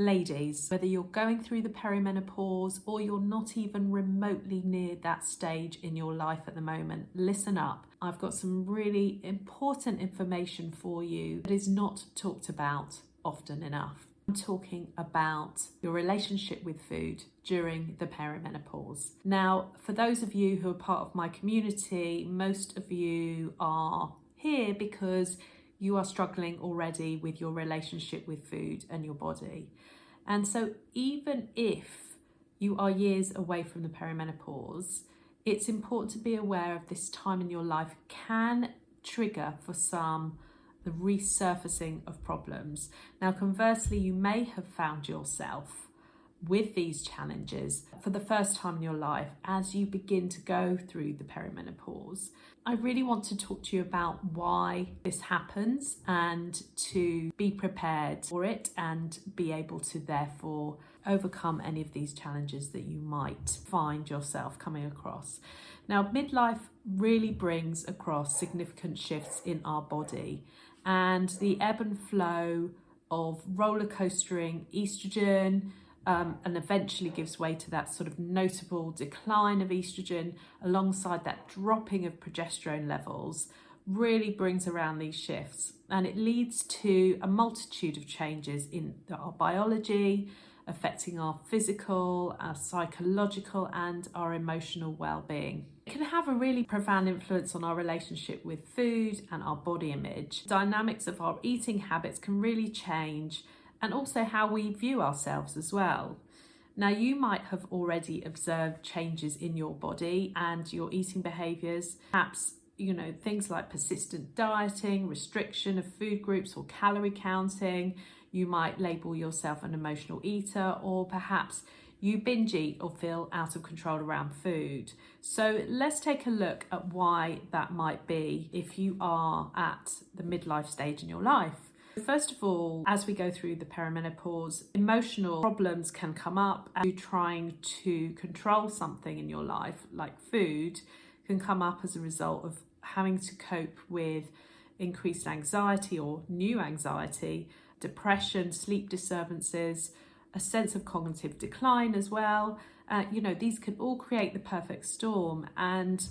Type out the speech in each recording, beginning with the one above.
Ladies, whether you're going through the perimenopause or you're not even remotely near that stage in your life at the moment, listen up. I've got some really important information for you that is not talked about often enough. I'm talking about your relationship with food during the perimenopause. Now, for those of you who are part of my community, most of you are here because you are struggling already with your relationship with food and your body. And so even if you are years away from the perimenopause, it's important to be aware of this time in your life can trigger for some the resurfacing of problems. Now, conversely, you may have found yourself with these challenges for the first time in your life as you begin to go through the perimenopause. I really want to talk to you about why this happens and to be prepared for it and be able to therefore overcome any of these challenges that you might find yourself coming across. Now, midlife really brings across significant shifts in our body, and the ebb and flow of roller coastering estrogen and eventually gives way to that sort of notable decline of estrogen alongside that dropping of progesterone levels really brings around these shifts, and it leads to a multitude of changes in our biology, affecting our physical, our psychological and our emotional well-being. It can have a really profound influence on our relationship with food and our body image. Dynamics of our eating habits can really change, and also how we view ourselves as well. Now, you might have already observed changes in your body and your eating behaviours, perhaps things like persistent dieting, restriction of food groups or calorie counting. You might label yourself an emotional eater, or perhaps you binge eat or feel out of control around food. So let's take a look at why that might be if you are at the midlife stage in your life. First of all, as we go through the perimenopause, emotional problems can come up, and you trying to control something in your life, like food, can come up as a result of having to cope with increased anxiety or new anxiety, depression, sleep disturbances, a sense of cognitive decline as well. These can all create the perfect storm, and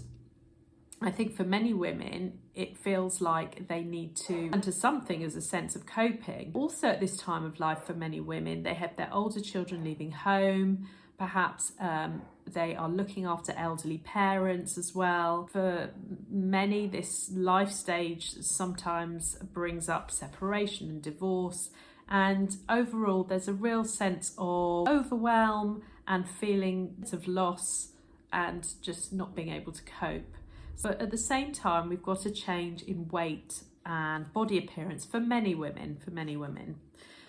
I think for many women, it feels like they need to turn to something as a sense of coping. Also at this time of life for many women, they have their older children leaving home. Perhaps they are looking after elderly parents as well. For many, this life stage sometimes brings up separation and divorce. And overall, there's a real sense of overwhelm and feelings of loss and just not being able to cope. But at the same time, we've got a change in weight and body appearance for many women.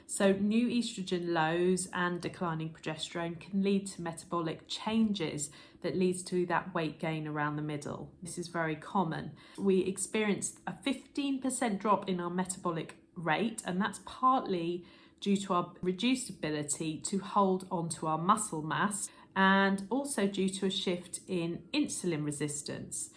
So new estrogen lows and declining progesterone can lead to metabolic changes that leads to that weight gain around the middle. This is very common. We experienced a 15% drop in our metabolic rate, and that's partly due to our reduced ability to hold onto our muscle mass, and also due to a shift in insulin resistance.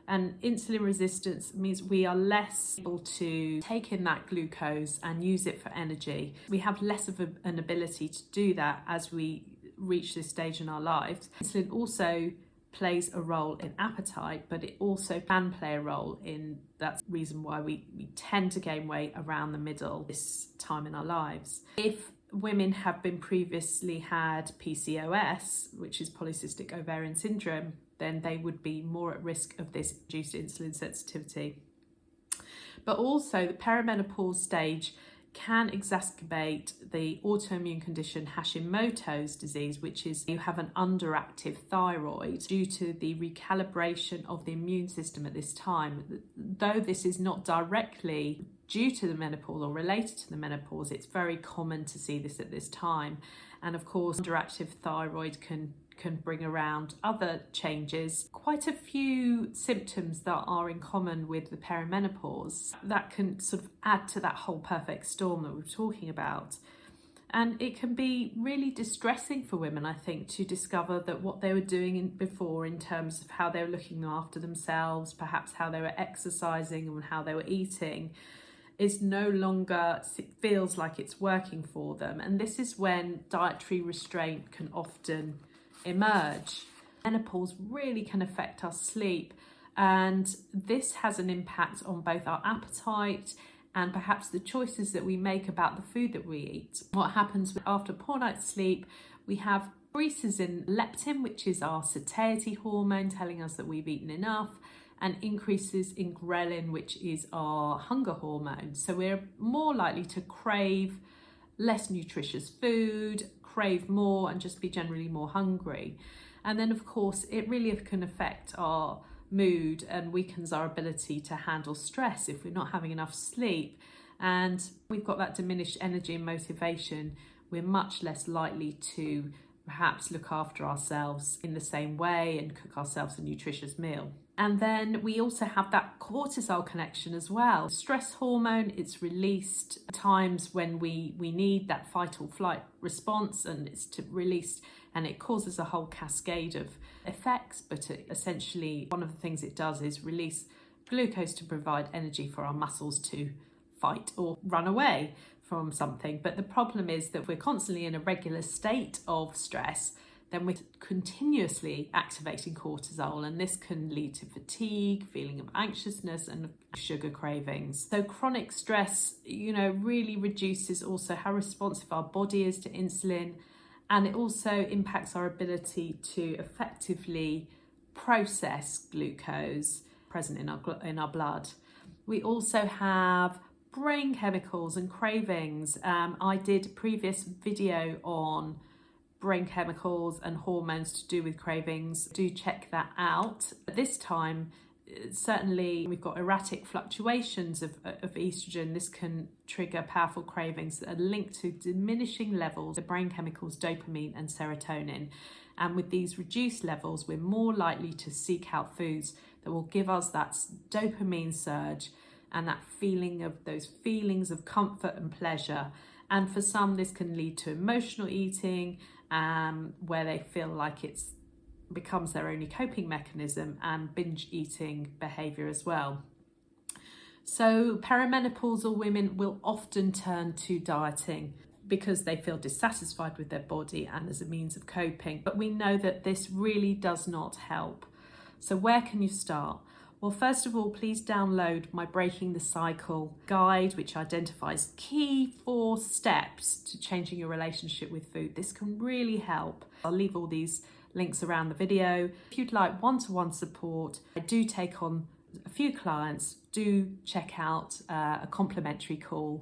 And insulin resistance means we are less able to take in that glucose and use it for energy. We have less of an ability to do that as we reach this stage in our lives. Insulin also plays a role in appetite, but it also can play a role in that's the reason why we tend to gain weight around the middle this time in our lives. If women have been previously had PCOS, which is polycystic ovarian syndrome, then they would be more at risk of this reduced insulin sensitivity. But also the perimenopause stage can exacerbate the autoimmune condition Hashimoto's disease, which is you have an underactive thyroid due to the recalibration of the immune system at this time. Though this is not directly due to the menopause or related to the menopause, it's very common to see this at this time. And of course, underactive thyroid can bring around other changes, quite a few symptoms that are in common with the perimenopause that can sort of add to that whole perfect storm that we're talking about. And it can be really distressing for women, I think, to discover that what they were doing before in terms of how they were looking after themselves, perhaps how they were exercising and how they were eating, is no longer, it feels like it's working for them. And this is when dietary restraint can often emerge. Menopause really can affect our sleep, and this has an impact on both our appetite and perhaps the choices that we make about the food that we eat. What happens after a poor night's sleep, we have increases in leptin, which is our satiety hormone telling us that we've eaten enough, and increases in ghrelin, which is our hunger hormone. So we're more likely to crave less nutritious food, crave more, and just be generally more hungry. And then of course, it really can affect our mood and weakens our ability to handle stress if we're not having enough sleep. And we've got that diminished energy and motivation, we're much less likely to perhaps look after ourselves in the same way and cook ourselves a nutritious meal. And then we also have that cortisol connection as well. Stress hormone, it's released at times when we need that fight or flight response, and it's released, and it causes a whole cascade of effects. But essentially, one of the things it does is release glucose to provide energy for our muscles to fight or run away from something. But the problem is that we're constantly in a regular state of stress, then we're continuously activating cortisol, and this can lead to fatigue, feeling of anxiousness, and sugar cravings. So chronic stress, really reduces also how responsive our body is to insulin, and it also impacts our ability to effectively process glucose present in our blood. We also have brain chemicals and cravings. I did a previous video on brain chemicals and hormones to do with cravings. Do check that out. At this time, certainly we've got erratic fluctuations of estrogen. This can trigger powerful cravings that are linked to diminishing levels of brain chemicals dopamine and serotonin. And with these reduced levels, we're more likely to seek out foods that will give us that dopamine surge and that those feelings of comfort and pleasure. And for some, this can lead to emotional eating, where they feel like it becomes their only coping mechanism, and binge eating behavior as well. So perimenopausal women will often turn to dieting because they feel dissatisfied with their body and as a means of coping. But we know that this really does not help. So where can you start? Well, first of all, please download my Breaking the Cycle guide, which identifies key 4 steps to changing your relationship with food. This can really help. I'll leave all these links around the video. If you'd like one-to-one support, I do take on a few clients. Do check out a complimentary call.